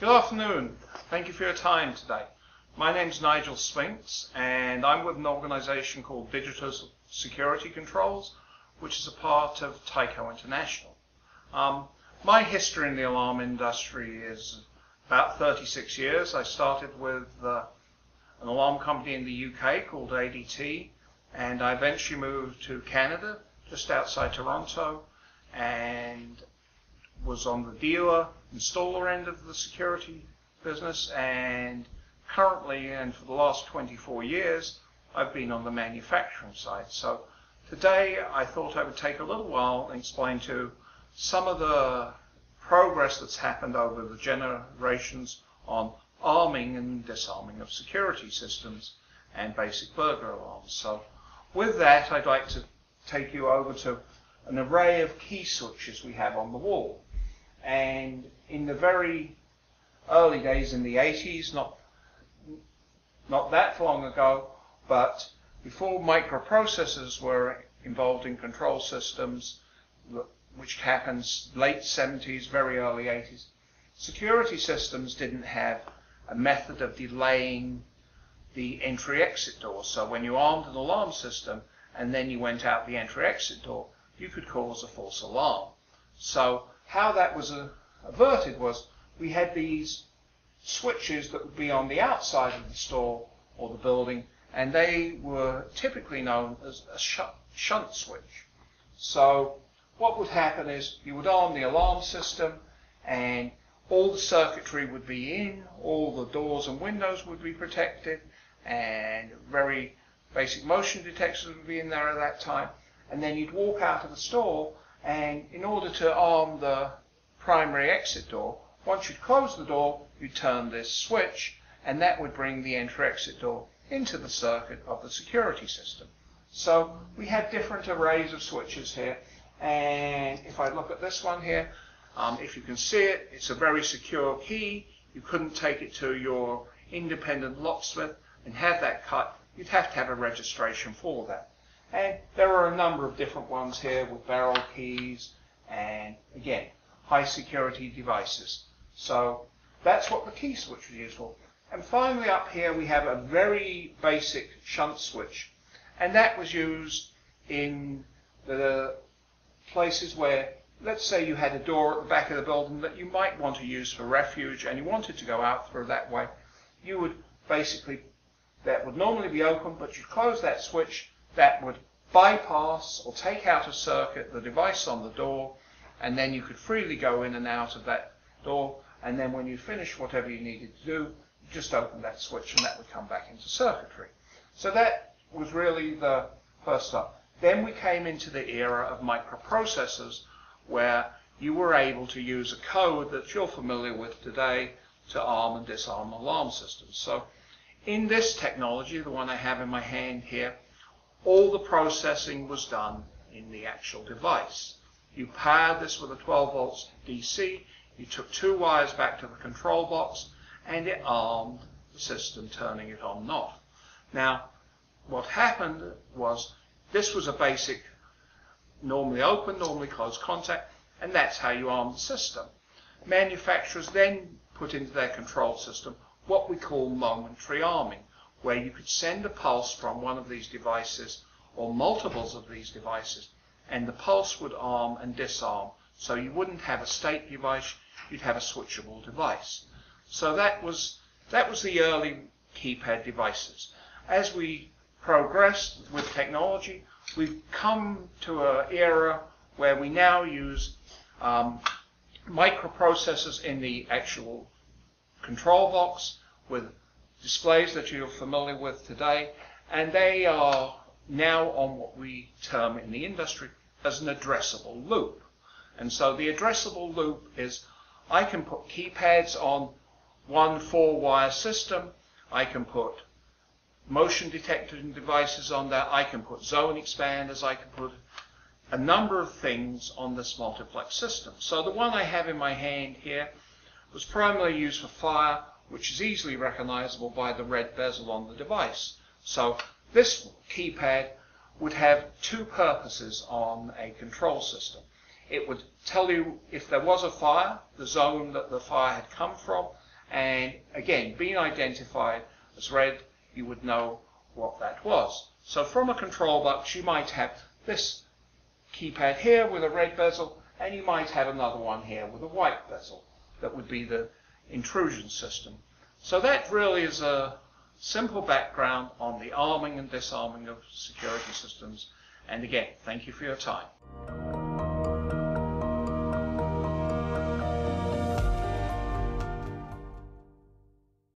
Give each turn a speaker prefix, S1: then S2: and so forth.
S1: Good afternoon. Thank you for your time today. My name's Nigel Spinks, and I'm with an organization called Digital Security Controls, which is a part of Tyco International. My history in the alarm industry is about 36 years. I started with an alarm company in the UK called ADT, and I eventually moved to Canada, just outside Toronto, and was on the dealer installer end of the security business, and currently, and for the last 24 years, I've been on the manufacturing side. So today I thought I would take a little while and explain to some of the progress that's happened over the generations on arming and disarming of security systems and basic burglar alarms. So with that, I'd like to take you over to an array of key switches we have on the wall. And in the very early days in the 80s, not that long ago, but before microprocessors were involved in control systems, which happens late 70s, very early 80s, security systems didn't have a method of delaying the entry-exit door. So when you armed an alarm system and then you went out the entry-exit door, you could cause a false alarm. So how that was averted was we had these switches that would be on the outside of the store or the building, and they were typically known as a shunt switch. So what would happen is you would arm the alarm system, and all the circuitry would be in, all the doors and windows would be protected, and very basic motion detectors would be in there at that time. And then you'd walk out of the store, and in order to arm the primary exit door, once you'd close the door, you'd turn this switch, and that would bring the entry-exit door into the circuit of the security system. So we have different arrays of switches here, and if I look at this one here, if you can see it, it's a very secure key. You couldn't take it to your independent locksmith and have that cut. You'd have to have a registration for that. And there are a number of different ones here with barrel keys and, again, high security devices. So that's what the key switch was used for. And finally up here we have a very basic shunt switch, and that was used in the places where, let's say you had a door at the back of the building that you might want to use for refuge and you wanted to go out through that way. You would basically, that would normally be open, but you'd close that switch, that would bypass or take out of circuit the device on the door, and then you could freely go in and out of that door, and then when you finish whatever you needed to do, you just open that switch and that would come back into circuitry. So that was really the first step. Then we came into the era of microprocessors, where you were able to use a code that you're familiar with today to arm and disarm alarm systems. So in this technology, the one I have in my hand here, all the processing was done in the actual device. You powered this with a 12 volts DC, you took two wires back to the control box, and it armed the system, turning it on and off. Now, what happened was this was a basic, normally open, normally closed contact, and that's how you arm the system. Manufacturers then put into their control system what we call momentary arming, where you could send a pulse from one of these devices or multiples of these devices, and the pulse would arm and disarm. So you wouldn't have a state device, you'd have a switchable device. So that was the early keypad devices. As we progressed with technology, we've come to an era where we now use microprocessors in the actual control box with displays that you're familiar with today, and they are now on what we term in the industry as an addressable loop. And so the addressable loop is, I can put keypads on one 4-wire system, I can put motion detecting devices on there, I can put zone expanders, I can put a number of things on this multiplex system. So the one I have in my hand here was primarily used for fire, which is easily recognizable by the red bezel on the device. So this keypad would have two purposes on a control system. It would tell you if there was a fire, the zone that the fire had come from, And again, being identified as red, you would know what that was. So from a control box, you might have this keypad here with a red bezel, and you might have another one here with a white bezel. That would be the intrusion system. So that really is a simple background on the arming and disarming of security systems. And again, thank you for your time.